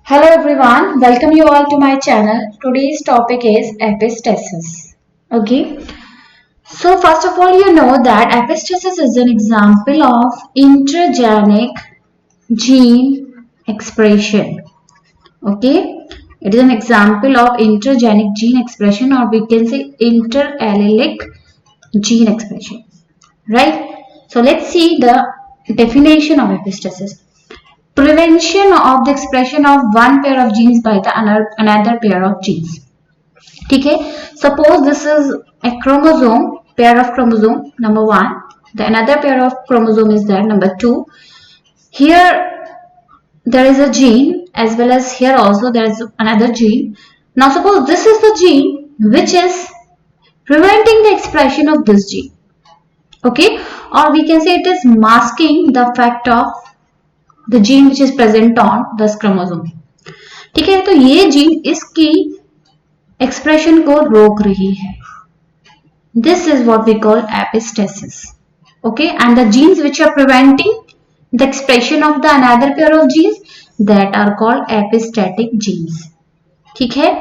Hello everyone, welcome you all to my channel. Today's topic is epistasis. Okay, so first of all, you know that epistasis is an example of intergenic gene expression. Okay, it is an example of intergenic gene expression, or we can say interallelic gene expression, right? So let's see the definition of epistasis. Prevention of the expression of one pair of genes by the another pair of genes. ठीक है, suppose this is a chromosome, pair of chromosome number 1, the another pair of chromosome is there number 2. Here there is a gene as well as here also there is another gene. Now suppose this is the gene which is preventing the expression of this gene, okay, or we can say it is masking the fact of the gene which is present on this chromosome. ठीक है, तो ये gene इसकी expression को रोक रही है. This is what we call epistasis. Okay, and the genes which are preventing the expression of the another pair of genes, that are called epistatic genes. ठीक है,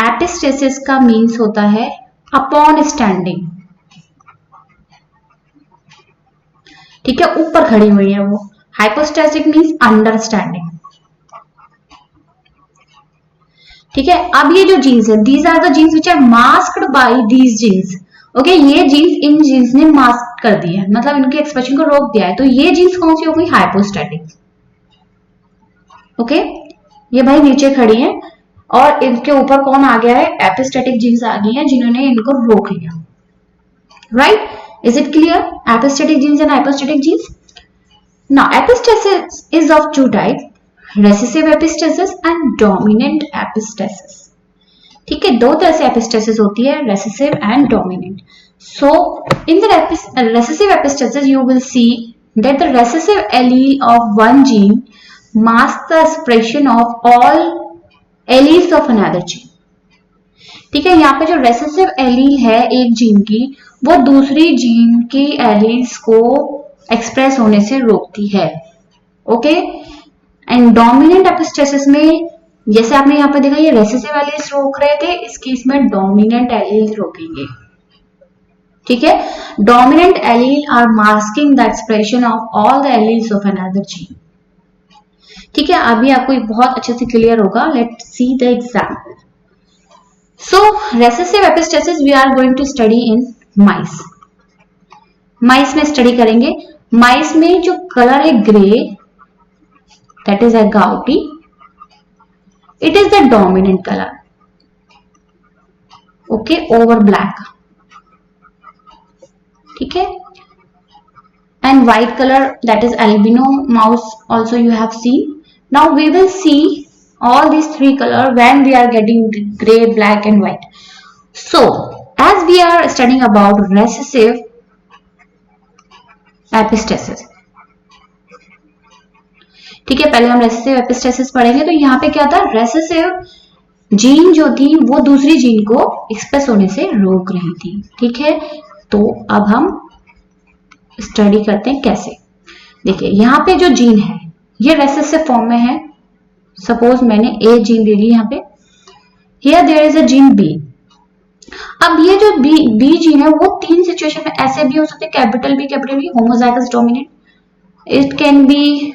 epistasis का मीन्स होता है upon standing. ठीक है, ऊपर खड़ी हुई है वो. Hypostatic means understanding. ठीक है, अब ये जो जीन्स है, these are the genes which are masked by these genes. Okay, ये जीन्स इन जीन्स ने मास्क कर दिया है, मतलब इनके एक्सप्रेशन को रोक दिया है. तो ये जीन्स कौन सी हो गई? हाइपोस्टैटिक. ओके, ये भाई नीचे खड़ी है और इनके ऊपर कौन आ गया है? एपिस्टैटिक जीन्स आ गई है जिन्होंने इनको रोक लिया. Right, is it clear? Epistatic genes and hypostatic genes. Now, epistasis is of two types, recessive epistasis and dominant epistasis. ठीक है, दो तरह से epistasis होती है, recessive and dominant. So, in the recessive epistasis, you will see that the recessive allele of one gene masks the expression of all alleles of another gene. ठीक है, यहाँ पे जो recessive allele है एक जीन की, वो दूसरी जीन की alleles को एक्सप्रेस होने से रोकती है. ओके, एंड डोमिनेंट एपिस्टेसिस में जैसे आपने यहाँ पे देखा ये रेसेसिव एलील्स रोक रहे थे, इस केस में डोमिनेंट एलील रोकेंगे. ठीक है, dominant allele are masking the expression of all the alleles of another gene. ठीक है, अभी आपको बहुत अच्छे से क्लियर होगा. Let's see the example. So recessive epistasis we are going to study in mice. Mice में स्टडी करेंगे. माइस में जो कलर है grey, that is agouti, it is the dominant colour. Okay, over black. ठीक है, and white colour, that is albino mouse also you have seen. Now we will see all these three color when we are getting gray, black and white. So as we are studying about recessive epistasis, ठीक है, पहले हम recessive epistasis पढ़ेंगे. तो यहाँ पे क्या था? रेसेसिव जीन जो थी वो दूसरी जीन को एक्सप्रेस होने से रोक रही थी. ठीक है, तो अब हम स्टडी करते हैं कैसे. देखिए, यहाँ पे जो जीन है ये रेसेसिव फॉर्म में है. सपोज मैंने ए जीन ले ली यहाँ पे. Here there is a gene B. अब ये जो बी जीन है वो तीन सिचुएशन में ऐसे भी हो सकते हैं, capital B, homozygous dominant. It can be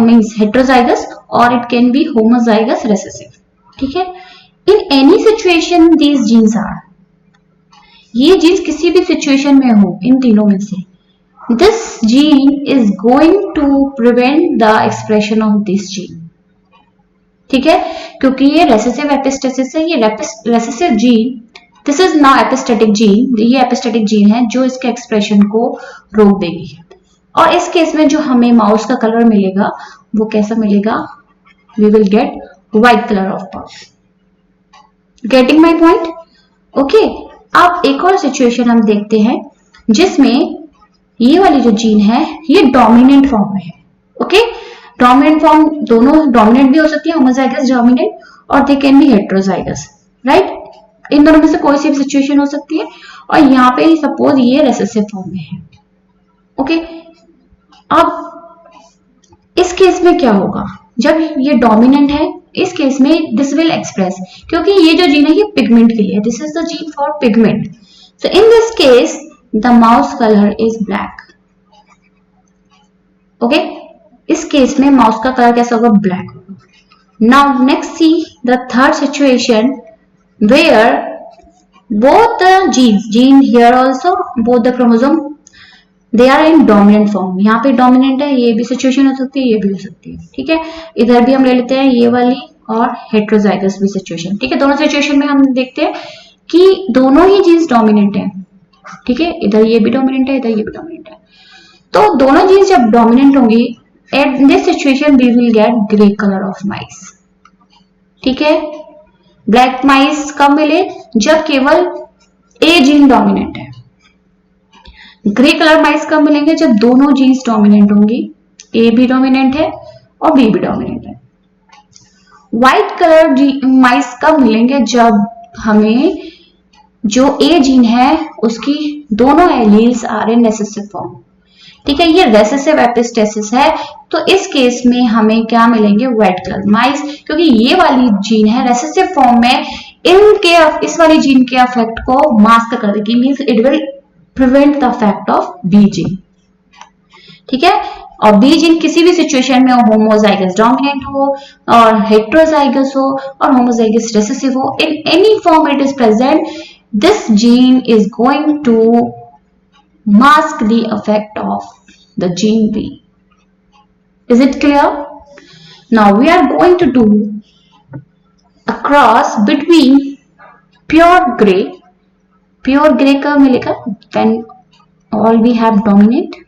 means heterozygous, और it can be homozygous recessive. ठीक है, in any situation these genes are, ये जीन्स किसी भी सिचुएशन में हो इन तीनों में से, this gene is going to prevent the expression of this gene. ठीक है, क्योंकि ये रेसेसिव एपिस्टेसिस है. ये recessive gene, this is now epistatic gene, ये एपिस्टेटिक जीन है जो इसके एक्सप्रेशन को रोक देगी. और इस केस में जो हमें माउस का कलर मिलेगा वो कैसा मिलेगा? We will get white colour of mouse. Getting my point? Okay, अब एक और सिचुएशन हम देखते हैं जिसमें ये वाली जो जीन है ये डोमिनेंट फॉर्म में है. ओके, डोमिनेंट फॉर्म दोनों डोमिनेंट भी हो सकती है, होमोजाइगस डोमिनेंट, और they can be heterozygous. Right, इन दोनों में से कोई सी भी सिचुएशन हो सकती है. और यहाँ पे सपोज ये रेसेसिव फॉर्म में है. ओके, अब इस केस में क्या होगा? जब ये डोमिनेंट है, इस केस में दिस विल एक्सप्रेस, क्योंकि ये जो जीन है ये पिगमेंट के लिए, this is the gene for pigment. So in this case the mouse colour is black. Okay, इस केस में माउस का कलर कैसा होगा? ब्लैक होगा. Now next see the third situation where both the gene here also, both the chromosome they are in dominant form. यहाँ पे dominant है, ये भी सिचुएशन हो सकती है, ये भी हो सकती है. ठीक है, इधर भी हम ले लेते हैं ये वाली और हेट्रोजाइगस भी सिचुएशन. ठीक है, दोनों सिचुएशन में हम देखते हैं कि दोनों ही जीन्स डोमिनेंट है. ठीक है, इधर ये भी डोमिनेंट है, इधर ये भी डोमिनेंट है. तो दोनों जीन्स जब डोमिनेंट होंगी, at this situation we will get grey colour of mice. ठीक है, ब्लैक माइस कब मिले? जब केवल ए जीन डोमिनेंट है. ग्रे कलर माइस कब मिलेंगे? जब दोनों जीन्स डोमिनेंट होंगी, ए भी डोमिनेंट है और बी भी डोमिनेंट है. व्हाइट कलर माइस कब मिलेंगे? जब हमें जो ए जीन है उसकी दोनों alleles are in recessive form. ठीक है, ये रेसेसिव एपिस्टेसिस है, तो इस केस में हमें क्या मिलेंगे? व्हाइट कलर माइस, क्योंकि ये वाली जीन है रेसेसिव फॉर्म में, इस वाली जीन के अफेक्ट को मास्क कर देगी, means it will prevent the effect of B gene. ठीक है, और बी जीन किसी भी सिचुएशन में होमोजाइगस डोमिनेंट हो और हेट्रोजाइगस हो और होमोजाइगस रेसेसिव हो, in any form it is present, this gene is going to mask the effect of the gene B. Is it clear? Now we are going to do a cross between pure gray. Pure gray का मिलेगा when all we have dominant.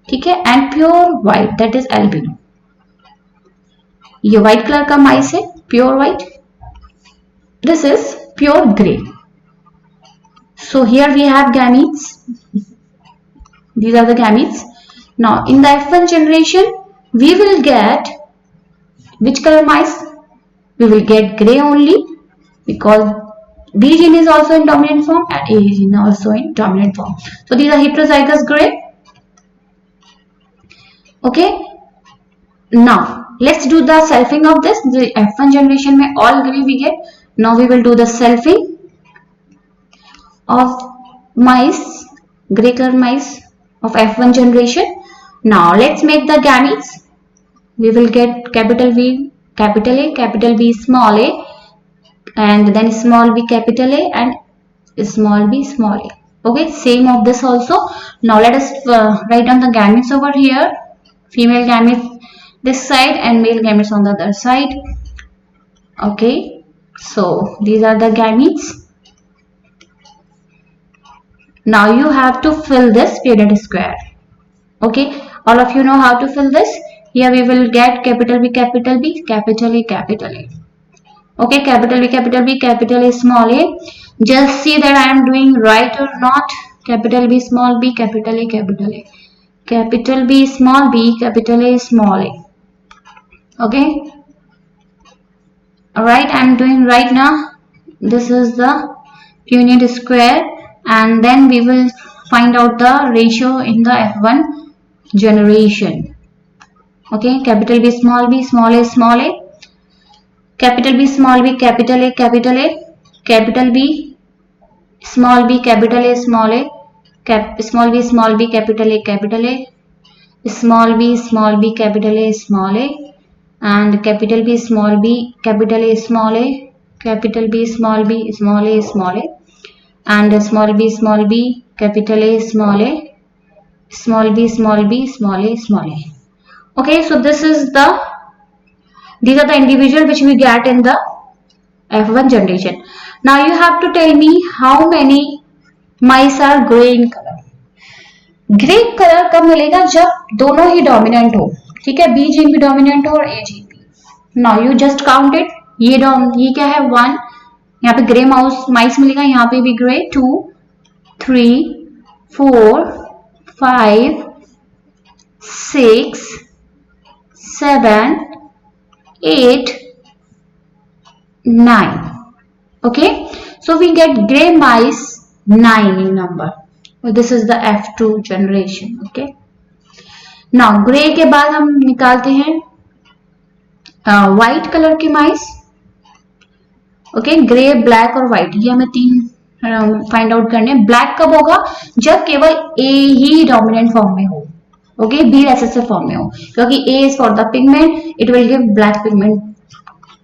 ठीक है, and pure white that is albino. ये white colour का माइस है, pure white. This is pure gray. So here we have gametes. These are the gametes. Now in the F1 generation we will get which color mice? We will get gray only, because B gene is also in dominant form and A gene also in dominant form. So these are heterozygous gray. Okay. Now let's do the selfing of this. The F1 generation में all gray we get. Now we will do the selfing of mice, gray color mice of F1 generation. Now let's make the gametes. We will get capital V, capital A, capital B, small a, and then small b, capital A, and small b, small a. Okay, same of this also. Now let us write down the gametes over here. Female gametes this side and male gametes on the other side. Okay, so these are the gametes. Now you have to fill this Punnett square. Okay, all of you know how to fill this. Here we will get capital B, capital B, capital A, capital A. Okay, capital B, capital B, capital A, small a. Just see that I am doing right or not. Capital B, small b, capital A, capital A. Capital B, small b, capital A, small a. Okay. Alright, I am doing right now. This is the Punnett square. And then we will find out the ratio in the F1 generation. Okay, capital B, small b, small a, small a. Capital B, small b, capital A, capital A. Capital B, small b, capital A, small a. Small b, small b, capital A, capital A. Small b, small b, capital A, small a. And capital B, small b, capital A, small a. Capital B, small b, small a, small a. And small b, capital A, small a, small b, small b, small a, small a. Okay, so these are the individual which we get in the F1 generation. Now you have to tell me how many mice are gray in color. Gray color कब मिलेगा? जब दोनों ही dominant हो. ठीक है, B gene भी dominant हो और A जीन भी. Now you just count it. ये क्या है? 1. यहाँ पे ग्रे माइस मिलेगा, यहाँ पे भी grey. 2, 3, 4, 5, 6, 7, 8, 9. Okay, so we get gray mice 9 in number. So this is the F2 generation. Okay, now gray के बाद हम निकालते हैं व्हाइट कलर के माइस, ओके, ग्रे, ब्लैक और व्हाइट, ये हमें तीन फाइंड आउट करने। ब्लैक कब होगा? जब केवल ए ही डोमिनेंट फॉर्म में हो, ओके, बी रेसेसिव फॉर्म में हो, क्योंकि A is for the pigment, it will give black pigment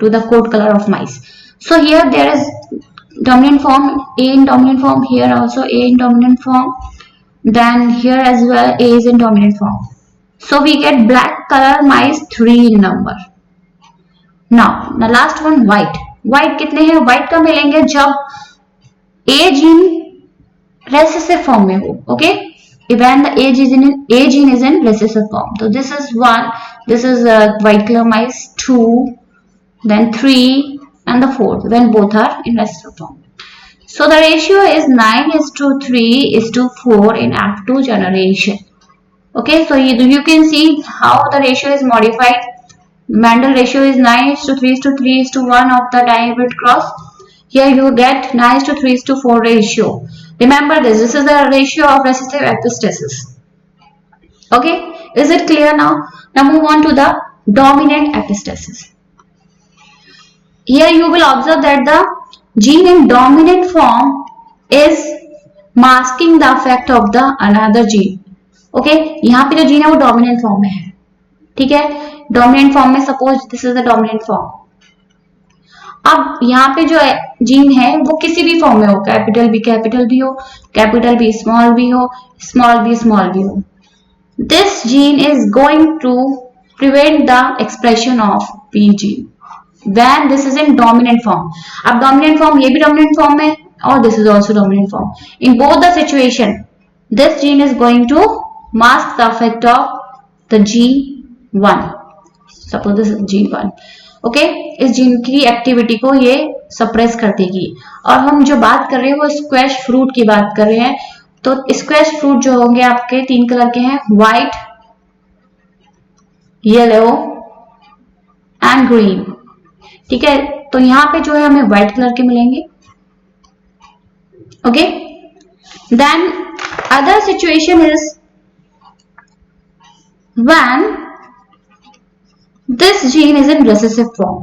to the coat colour of mice. So here there is dominant form, A in dominant form, here also A in dominant form, then here as well A is in dominant form. So we get black color mice 3 in number. Now the last one white. White कितने हैं? White का मिलेंगे जब A gene recessive form में हो, okay? When the A gene is in recessive form. So this is 1, this is white color mice, 2, then 3, and the fourth when both are in recessive form. So the ratio is 9:3:4 in F2 generation. Okay, so you can see how the ratio is modified. Mendel ratio is 9:3:3:1 of the dihybrid cross. Here you get 9:3:4 ratio. Remember this is the ratio of recessive epistasis. Okay, is it clear now? Now move on to the dominant epistasis. Here you will observe that the gene in dominant form is masking the effect of the another gene. Okay, यहाँ पे जो gene है वो dominant form में है, ठीक है, dominant form में, suppose this is the dominant form. अब यहाँ पे जो जीन है वो किसी भी फॉर्म में हो, कैपिटल बी हो, कैपिटल बी स्मॉल भी हो, स्मॉल बी हो. This gene is going to prevent the expression of P gene when this is in dominant form. अब dominant form, ये भी dominant form है और this is also dominant form. In both the situation, this gene is going to mask the effect of the G1. Suppose this is G1. Okay, इस gene की activity को ये suppress कर देगी. और हम जो बात कर रहे हैं वो स्क्वैश फ्रूट की बात कर रहे हैं. तो स्क्वैश फ्रूट जो होंगे आपके 3 कलर के हैं, व्हाइट, येलो एंड ग्रीन. ठीक है, तो यहां पे जो है हमें व्हाइट कलर के मिलेंगे. Okay, then other situation is when this gene is in recessive form.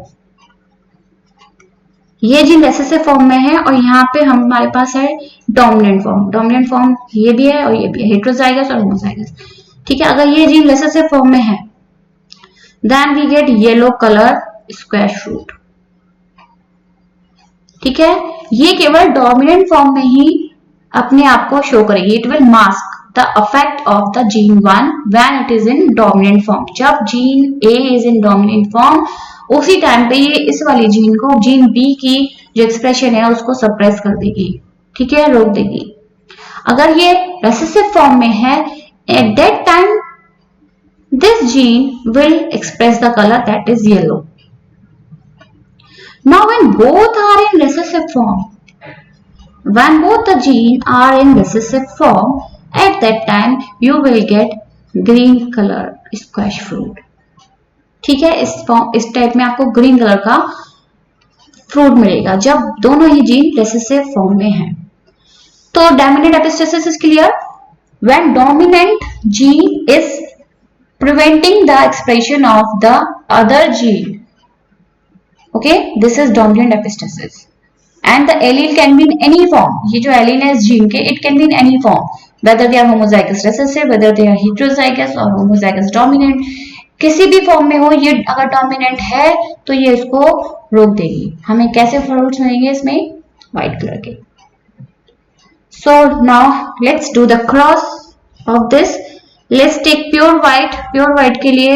ये जीन रेसेसिव फॉर्म में है और यहाँ पे हमारे पास है डोमिनेंट फॉर्म. डोमिनेंट फॉर्म ये भी है और ये भी है, हेटेरोजाइगस और होमोजाइगस. ठीक है, अगर ये जीन रेसेसिव फॉर्म में है then we get yellow colour squash fruit. ठीक है, ये केवल डोमिनेंट फॉर्म में ही अपने आप को शो करेगी. It will mask the effect of the gene 1 when it is in dominant form. जब gene A is in dominant form उसी टाइम पे ये इस वाली जीन को, जीन बी की जो एक्सप्रेशन है उसको सप्रेस कर देगी. ठीक है, रोक देगी. अगर ये रेसेसिव फॉर्म में है, at that time this gene will express the colour that is yellow. Now when both are in recessive form, when both the gene are in recessive form, at that time you will get green color squash fruit. ठीक है, इस type में आपको green colour का fruit मिलेगा जब दोनों ही gene recessive form में हैं. तो dominant epistasis is clear. When dominant gene is preventing the expression of the other gene, okay, this is dominant epistasis. And the allele can be in any form. ये जो allele है इस gene के, it can be in any form, whether they are homozygous recessive, whether they are heterozygous or homozygous dominant. किसी भी form में हो, ये अगर डोमिनेंट है तो ये इसको रोक देगी. हमें कैसे फ्रूट्स मिलेंगे इसमें? व्हाइट कलर के. So now let's do the cross of this. Let's take pure white. Pure white के लिए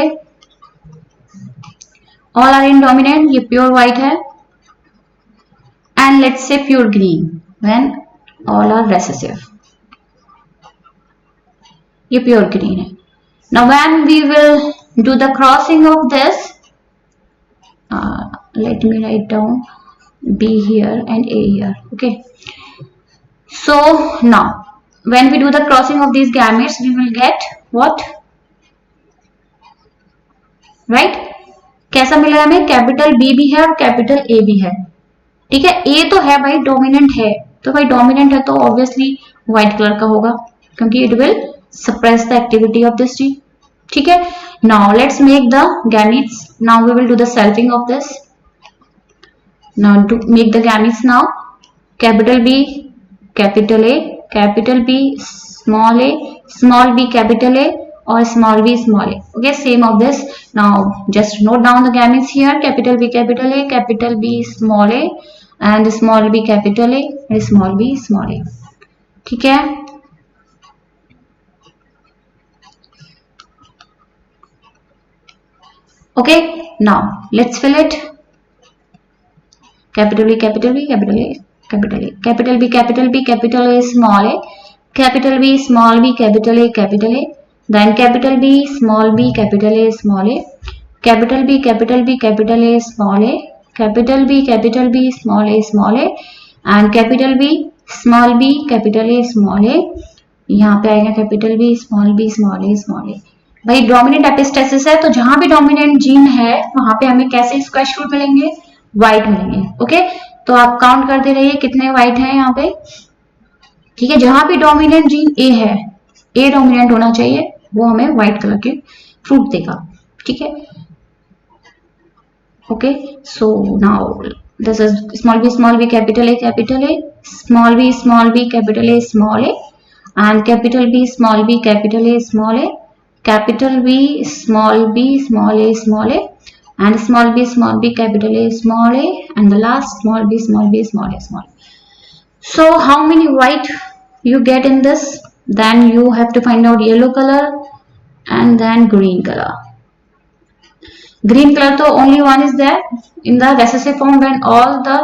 all are in dominant, ये pure white है. And let's say pure green when all are recessive. ये pure green है. Now when we will do the crossing of this, let me write down B here and A here. Okay. So now when we do the crossing of these gametes, we will get what? Right? कैसा मिला हमें? Capital B भी है और capital A भी है. ठीक है, ए तो है भाई, डोमिनेंट है, तो भाई डोमिनेंट है तो ऑब्वियसली व्हाइट कलर का होगा क्योंकि it will suppress the activity of this gene. ठीक है. Now let's make the gametes. Now we will do the selfing of this. Now to make the gametes now, capital B, capital A, capital B, small b, capital A, or small b, small a. Okay, same of this. Now just note down the gametes here. Capital B, capital A, capital B, small a, and small b, capital A, and small b, small a. ठीक है. Okay, now let's fill it. Capital B, capital B, capital A, capital A, capital B, capital B, capital A, small a, capital B, small b, capital A, capital A, then capital B, small b, capital A, small a, capital B, capital B, capital A, small a, capital B, capital B, small a, small a, and capital B, small b, capital A, small a. यहाँ पे आएगा capital B, small B, small A, small A. भाई dominant epistasis है, तो जहां भी dominant gene है वहां पे हमें कैसे स्क्वैश रूट मिलेंगे, व्हाइट मिलेंगे. ओके, तो आप काउंट करते रहिए कितने व्हाइट हैं यहाँ पे. ठीक है, जहां भी डोमिनेंट जीन ए है, ए डोमिनेंट होना चाहिए, वो हमें व्हाइट कलर के फ्रूट देगा. ठीक है. Okay, so now this is small B, capital A, small B, capital A, small A, and capital B, small b, capital A, small a, capital B, small b, small a, small a, and small b, capital A, small a, and the last small b, small a, small a. So how many white you get in this? Then you have to find out yellow color and then green color. Green color, so only one is there in the recessive form. When all the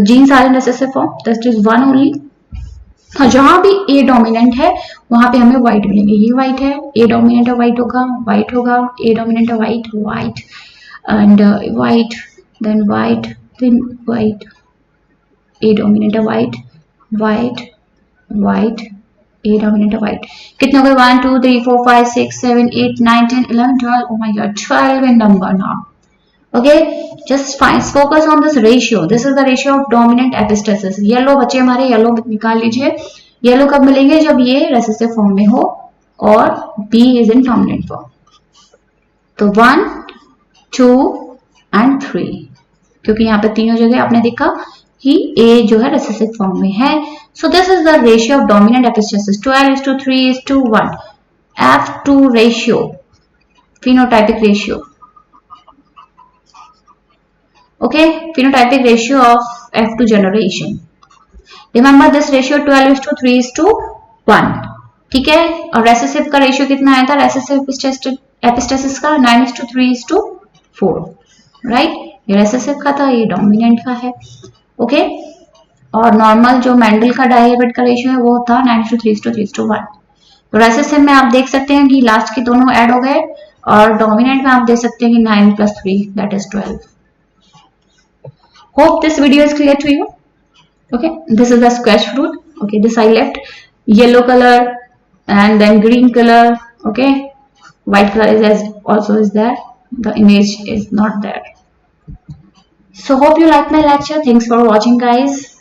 genes are in recessive form, that is one only. हाँ, जहां भी ए dominant है वहां पे हमें white मिलेंगे. ये white है, ए डोमिनेंट है, व्हाइट होगा, व्हाइट होगा, ए डोमिनेंट है, white, white, and white, then white, then white, A dominant है, white, white, white, A dominant है, व्हाइट. कितने हो गए? 1 2 3 4 5 6 7 8 9 10 11 12. Oh my god, 12 in number now. Okay, just focus on this ratio. This is the ratio of dominant epistasis. Yellow बच्चे हमारे, yellow निकाल लीजिए. Yellow कब मिलेंगे? जब ये रेसेसिव फॉर्म में हो और B is in dominant form. तो 1 2 and 3, क्योंकि यहाँ पे तीनों जगह आपने देखा कि A जो है रेसेसिव फॉर्म में है. So this is the ratio of dominant epistasis. 12:3:1. F2 ratio, phenotypic ratio. Okay, phenotypic ratio of F2 generation. Remember this ratio 12:3:1. ठीक है, और रेसेसिव का रेशियो कितना आया था? रेसेसिव एपिस्टेसिस का 9:3:4. राइट, ये रेसेसिव का था, ये डोमिनेंट का है. ओके, और नॉर्मल जो मेंडल का डायहेब्रिड का रेशियो है वो था 9:3:3:1. तो रेसेसिव में आप देख सकते हैं कि लास्ट के दोनों ऐड हो गए, और डोमिनेंट में आप देख सकते हैं कि 9 + 3 that is 12. Hope this video is clear to you. Okay, this is the squash fruit. Okay, this I left yellow color and then green color. Okay, white color is also is there. The image is not there. So hope you like my lecture. Thanks for watching, guys.